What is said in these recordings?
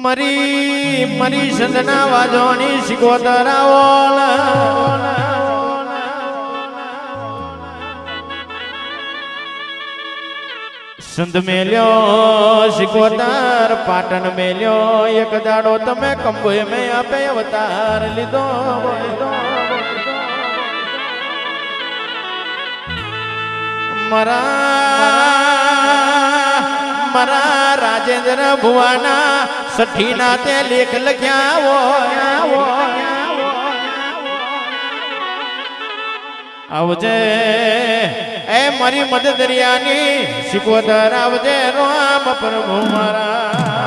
મરી મરી સંદના વાજોની શિકોતરાઓ સંત મેલ્યો શિકોતર પાટણ મેલ્યો એક દાડો તમે કંબોય મેં આપે અવતાર લીધો મારા રાજેન્દ્ર ભુવાના સઠીના તે લેખ લખ્યા આવજે એ મારી મદદ દરિયાની શિકોતર આવજે રામ પ્રભુ મારા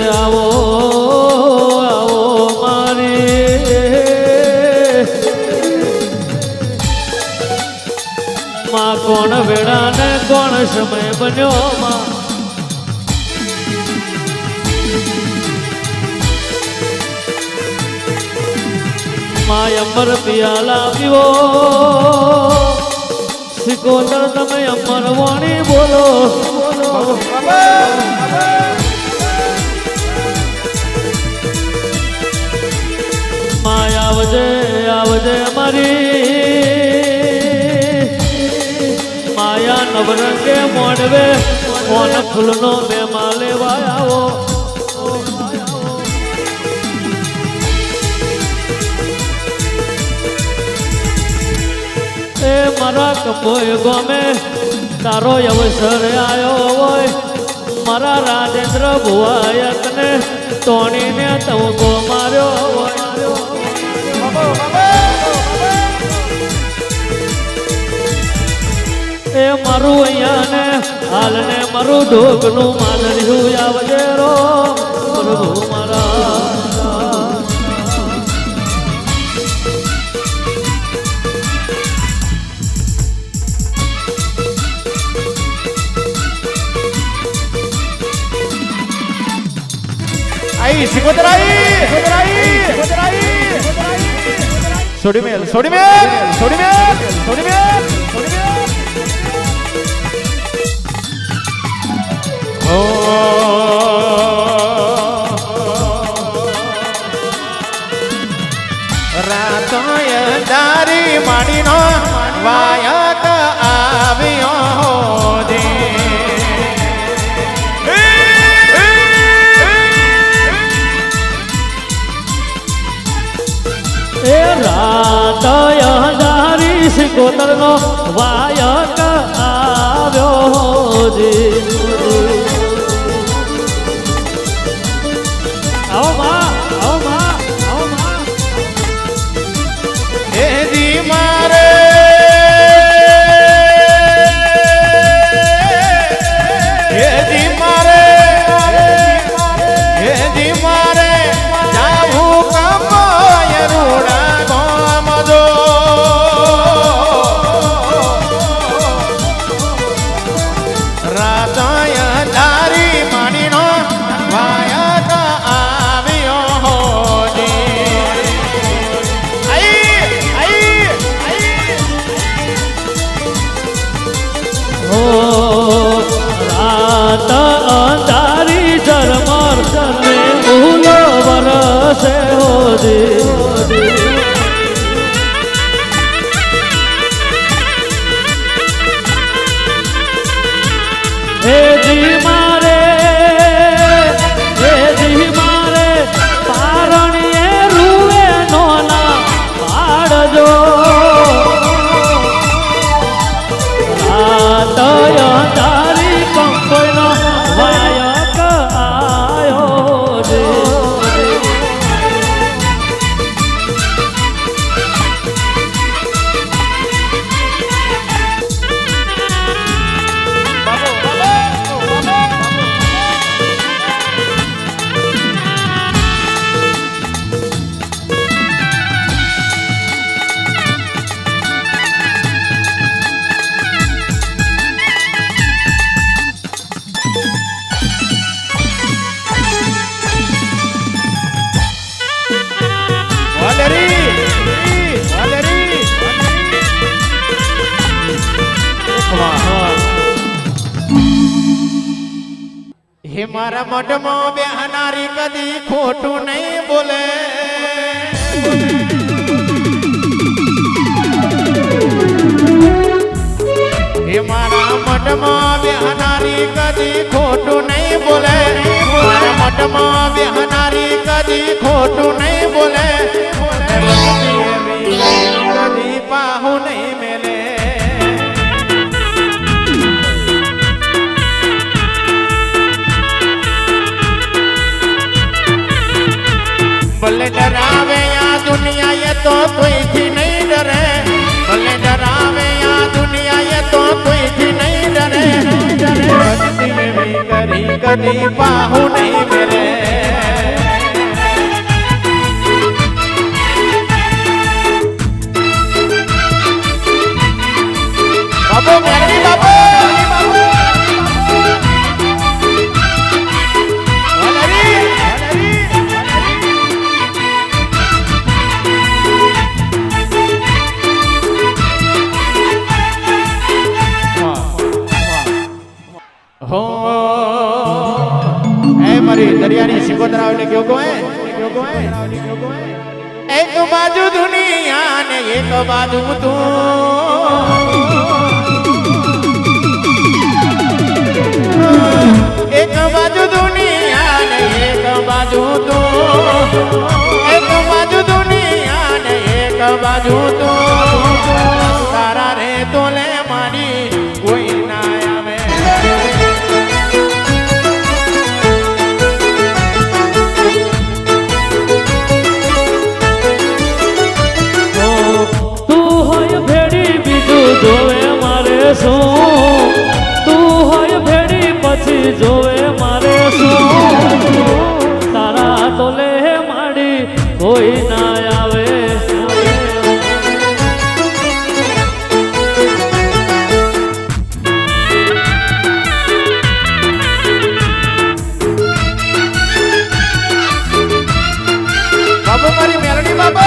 આવો આવો મારી માં કોણ વેળા ને કોણ સમય બન્યો માં અમર પિયાલા પીવો શિકોતર તમે અમર વાણી બોલો આવજે આવજે મારી માયા નવરંગે મોડવે મોન ફૂલનો મેમા લેવા આવો એ મારા કંબોય ગમે તારો અવસર આવ્યો હોય મારા રાજેન્દ્ર ભુવાયતને તોણીને તવકો માર્યો હોય એ મારું અહીંયા ને હાલ ને મારું ઢોકનું માનડ્યું આવજે રો પ્રભુ મારા આઈ શિકોતર છોડી મેલ છોડી મેલ છોડી મેલ છોડી મેલ છોડી મેલ ઓ રાતોય દારી માડીનો વાયક આવ્યો દે એ રાતય દારી શિકોતરનો વાયક આવ્યો જી આવો માં આવો માં આવો માં હે દી મારે હે દી મારે હે દી મારે જાવું કમાય રૂડા ગોમજો રાતય દારી માણીનો વાયક આવ્યો હો રાત અંધારી ઝરમર ને ફૂલો વરસે હોજી હે જી મારે પારણીએ રૂવે નોના પાડજો રાતય તારી કંપનો વાયક આયો રે હે મારા મઢમાં બેહનારી કદી ખોટું નહીં બોલે હે મારા મઢમાં બેહનારી કદી ખોટું નહીં બોલે મારા મઢમાં બેહનારી કદી ખોટું નહીં બોલે કદી પાહુ નહીં મેલે ભલે ડરાવે આ દુનિયા એ તો કોઈથી નહીં ડરે ભલે ડરાવે આ દુનિયા એ તો કોઈથી નહીં ડરે કરી કદી પાહુ નહીં મેલે બાબો મેરડી બાબો हो ए मरी दरियानी सिकोतरा ने क्यों को है एक बाजू दुनिया ने एक बाजू तू एक बाजू दुनिया ने एक बाजू तू एक बाजू दुनिया ने एक बाजू तू तारा रे तोले मारी कोई ना आवे જોવે મારે શું તું હોય ભેડી પછી જોવે મારે શું તારા તોલે માડી કોઈ ના આવે બાબુ મારી મેલડી બાબુ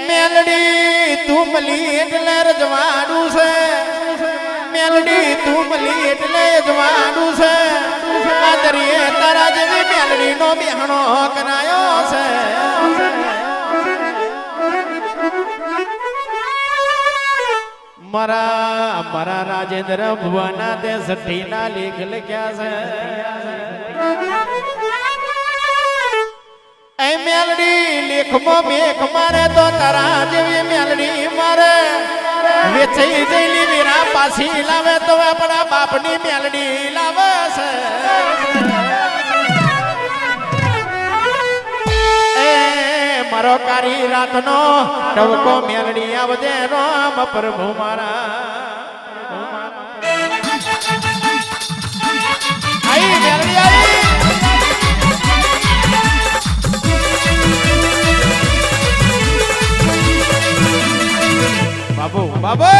મેલડી તું મલી એટલે રજવાડું છે મેલડી તું મલી એટલે રજવાડું છે આદરીએ તારા જેવી મેલડી નો બેહણો કરાયો છે મારા મારા રાજેન્દ્ર ભુવાના તે સઠ્ઠીના લેખ લખ્યા છે એ મેલડી લેખમાં મેઘ મારે તો તારા જેવી મેલડી મારે વેચાઈ જઈલી વીરા પાછી લાવે તો આપણા બાપની મેલડી લાવે છે એ મારો કારી રાતનો ટવકો મેલડી આવજે રામ પ્રભુ મારા આઈ મેલડી આઈ બાબુ બાબુ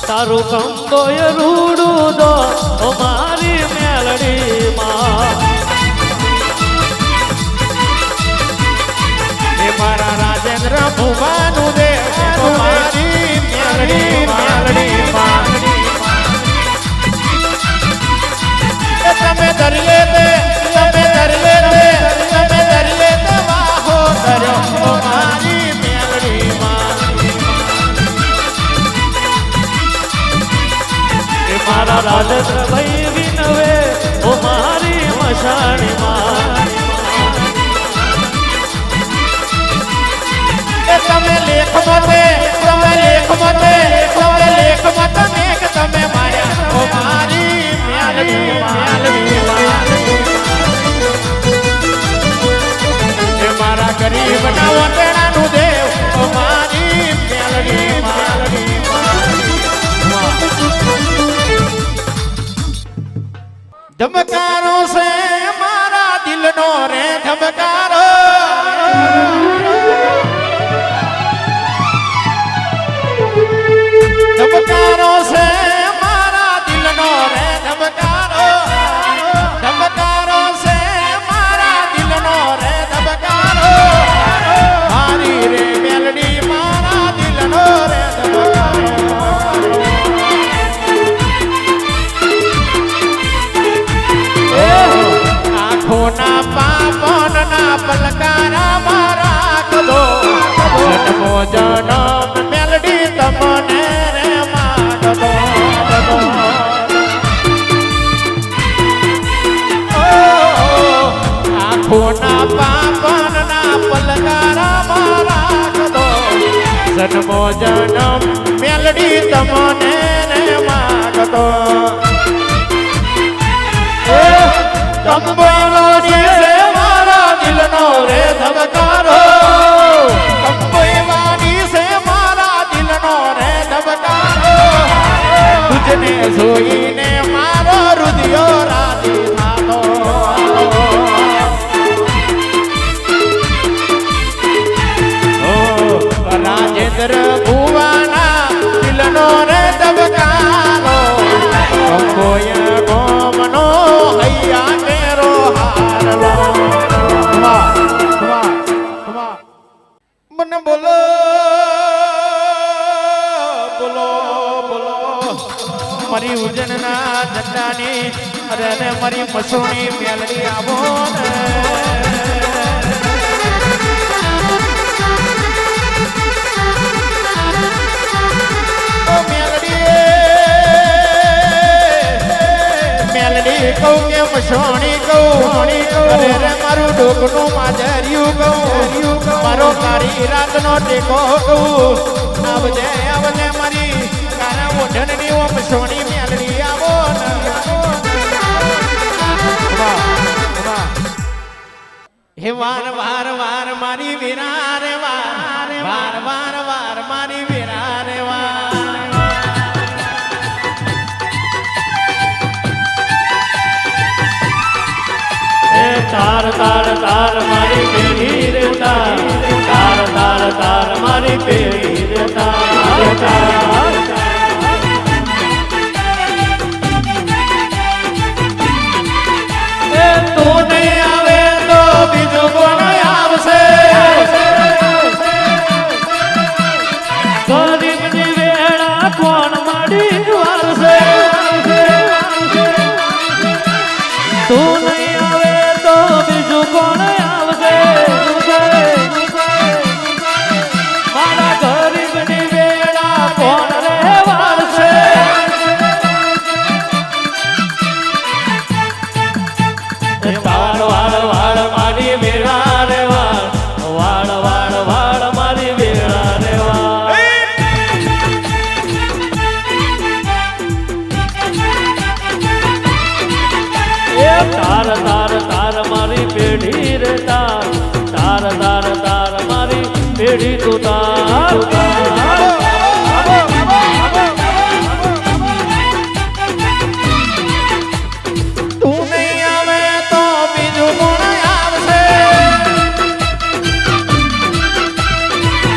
તારું કંદોય રૂડું દો મારી મેલડી માં મારા રાજેન્દ્ર ભુવાનું દે મારી મેલડી મેલડી મારા રાજેન્દ્ર ભાઈ વિનવે ઓ મારી મશાણી માં તમે લેખ મતે તમે લેખ મતે તમે લેખ મત મેઘ તમે માર્યા ઓ મારી મ્યાલવી મ્યાલવી એ મારા ગરીબ ના વટેણાનું દેવ ઓ મારી મ્યાલવી મ્યાલવી ધબકારો છે મારા દિલનો રે ધબકારો ધબકારો છે મારા દિલનો રે ધબકારો ધબકારો છે મારા દિલનો રે ધબકારો મારી રે મેલડી મારા દિલનો રે ધબકારો આંખોના પાપનના પલકારા મારા કદો જન્મો જન્મ મેલડી તમને રે માગદો આંખોના પાપનના પલકારા મારા કદો જન્મો જન્મ મેલડી તમને રે માગદો કંબોનો છે મારા દિલનો રે ધબકારો કંબોવાની છે મારા દિલનો રે ધબકારો તુજને જોઈને મારો હૃદયો રાજી થાતો રાજેન્દ્ર ભુવાના દિલનો રે ધબકારો કંબોય ગોમનો હૈયા કેરો હારલો મને બોલો બોલો બોલો મારી ઉજનના જટાની અરે મારી મસોણી મેલડી આવો ને કહું કે મસોણી કહું અરે રે મારું ડોકનું માજર્યું કહું મારો કાળી રાતનો ટેકો કહું આવજે આવજે મારી કારા ઓઢણની ઓ મસોણી મેલડી આવો હે વાર વાર વાર મારી વીરા રે વાર વાર વાર વાર મારી વીરા રે વાર તાર તાર તાર મારી પેઢી રે તાર તાર તાર તાર મારી પેઢી રે તાર તાર એ તું નહીં આવે તો બીજું કોણ આવશે ગરીબની વેળા કોણ માડી વાળશે તું નહીં આવે તો બીજું કોણ આવશે મારા ગરીબની વેળા કોણ રે વાળશે વાળ વાળ વાળ મારી વેળા રે વાળ વાળ વાળ મારી વેળા રે તાર તાર તાર મારી પેઢી રે તાર તાર તાર તાર મારી પેઢી તું તાર તું નહીં આવે તો બીજું કોણ આવશે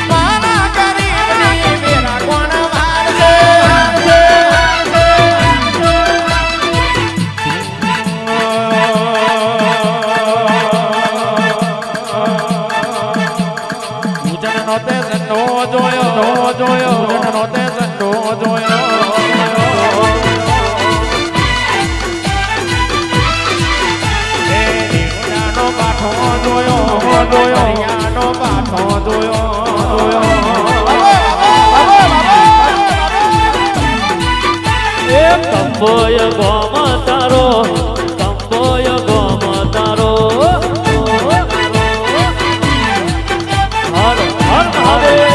મારા ગરીબની વેરા કોણ વાળશે ઉજનનો તે ઝંડો જોયો ઉજનનો તે ઝંડો જોયો દરિયાનો બાઠો જોયો એ કંબોય ગોમ તારો કંબોય ગોમ તારો હર હર મહાદેવ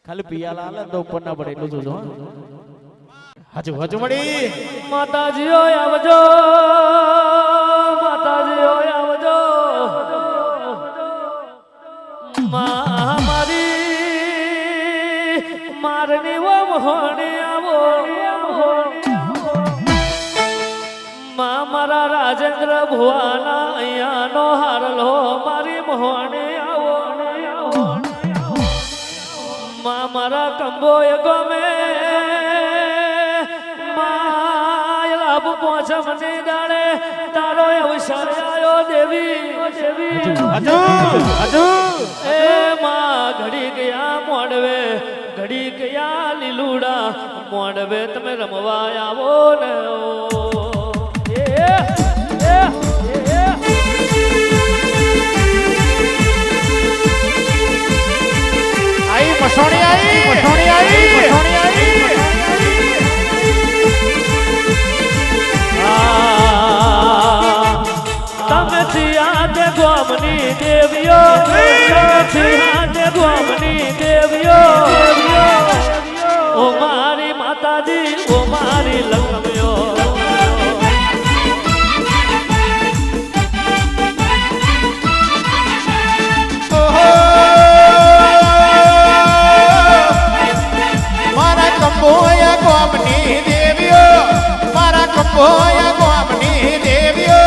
ખાલી પિયાલા આલે તો ઉપર ના પડે એટલું જોજો હજુ હજુ મળી માતાજીઓ આવજો માતાજીઓ આવજો મારી મારની વો મોહણી આવો મારા રાજેન્દ્ર ભુવાના અહીંયાનો હારલો મારી મોહણી આવો મારા કંબોય ગમે લાભ પહોંચ મને દાડે તારો અવસર આવ્યો દેવી હજુ હજુ એ માં ઘડી ગયા મોડવે ઘડી ગયા લીલુડા મોડવે તમે રમવા આવો ને આઈ મસોણી આઈ મસોણી આઈ મસોણી આઈ તમે છિયાદ ગોમની દેવીઓ છિયાદ ગોમની દેવીઓ ઓ મારી માતાજી ઓ મારી લક્ષ્મીઓ મારા કંબોય ગોમની દેવીઓ મારા કંબોય ગોમની દેવીઓ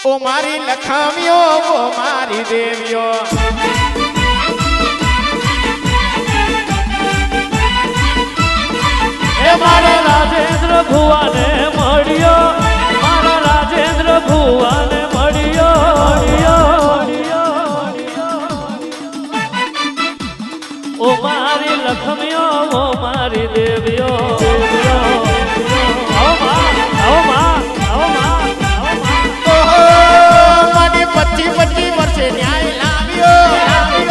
ઓ મારી લખામીઓ ઓ મારી દેવીઓ એ મારા રાજેન્દ્ર ભુવાને મળ્યો મારા રાજેન્દ્ર ભુવાને મળ્યો ઓ મારી લક્ષ્મીઓ ઓ મારી દેવીઓ આવો માં આવો માં આવો માં મારી 25 વર્ષે ન્યાય લાવ્યો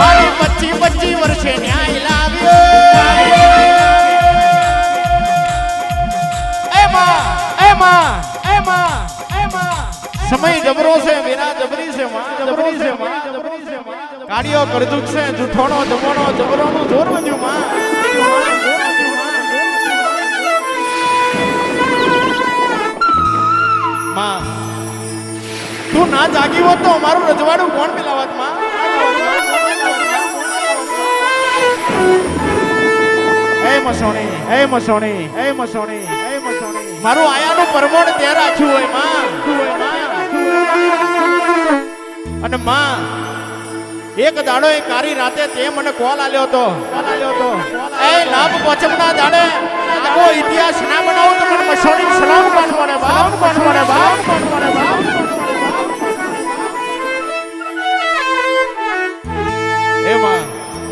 મારી 25 વર્ષે ન્યાય લાવ્યો એમાં સમય જબરો છે વિના જબરી છે માં જબરી છે માં જબરી છે માં કાડિયો કરદુક છે જૂઠોનો જમોનો જબરોનું જોર વધ્યું માં માં તું ના જાગી હોત તો અમારું રજવાડું કોણ મિલાવત માં એ મસોણી એ મસોણી એ મસોણી એ મસોણી મારું આયાનું પરમોણ તે રાખ્યું હોય માં અને માં એક દાડો એ કારી રાતે તે મને કોલ આલ્યો તો એ લાભ પચમના દાડે આખો ઇતિહાસ ના બનાવો તો મને મસોણી સલામ પાઠ પડે બાપ પાઠ પડે બાપ પાઠ પડે બાપ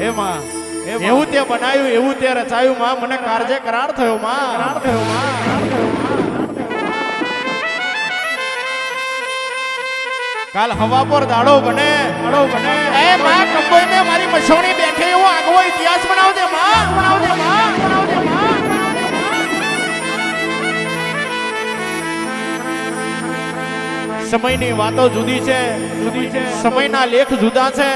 એમાં એવું તે બનાવ્યું એવું તે રચાયું માં મને કારજે કરાર થયો માં કાલ હવા પર દાડો બને એ માં કંબોઈને મારી મસોણી બેઠે એવો આગવો ઇતિહાસ બનાવજે માં સમયની વાતો જુદી છે સમયના લેખ જુદા છે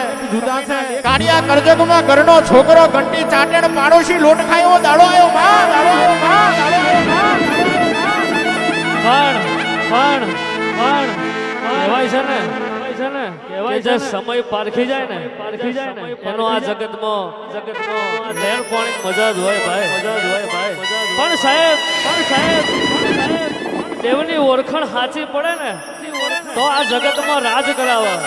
કાળિયા કરજગમાં ઘરનો છોકરો ઘંટી ચાટેણ પાડોશી લોટ ખાય એવો દાડો આવ્યો માં પણ કહેવાય છે ને કહેવાય છે સમય પારખી જાય ને એનો આ જગતમાં લેણ પાણી મજા જ હોય ભાઈ પણ સાહેબ દેવની ઓળખાણ સાચી પડે ને તો આ જગતમાં રાજ કરાવવા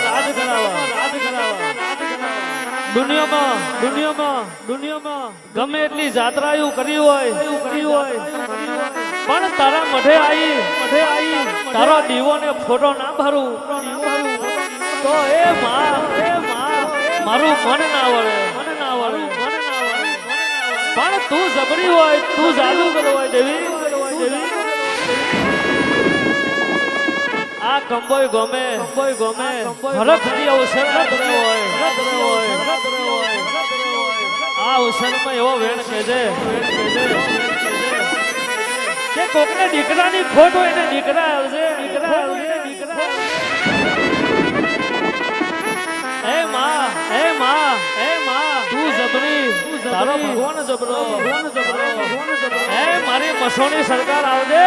દુનિયામાં ગમે એટલી જાત્રાયું કર્યું હોય પણ તારા મઢે આવી તારો દીવો ને ફોટો ના ભરું તો એ મારું મન ના વળે પણ તું જબરી હોય તું જાદુગર હોય દેવી આ આ કંબોય ગમે હરખથી અવસર કર્યો હોય આ અવસરમાં એવો વેણ કહેજે કે કોકને દીકરાની ખોટ હોય ને દીકરા આવજે હે માં તું જબરી તારો ભગવાન જબરો હે મારી મસોની સરકાર આવજે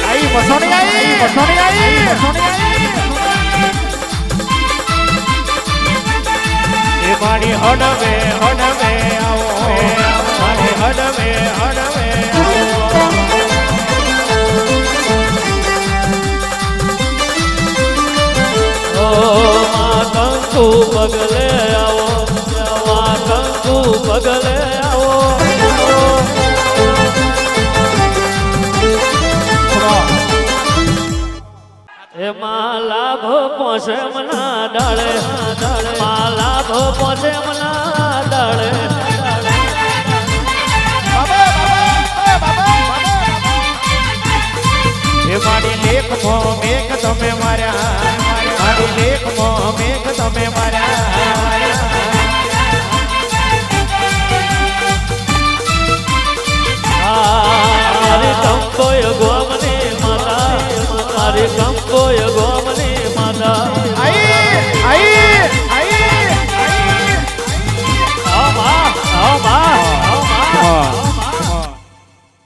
આઈ મસોની આઈ એ મારી હડવે આવો મારી હડવે આવો કંકુ પગલે આવો કંકુ પગલે આવો એમાં લાભ પહોંચે મના ડાળે માં લાભ પહોંચે મના ડાળે એ મારી લેખ મેઘ તમે માર્યા મારી લેખ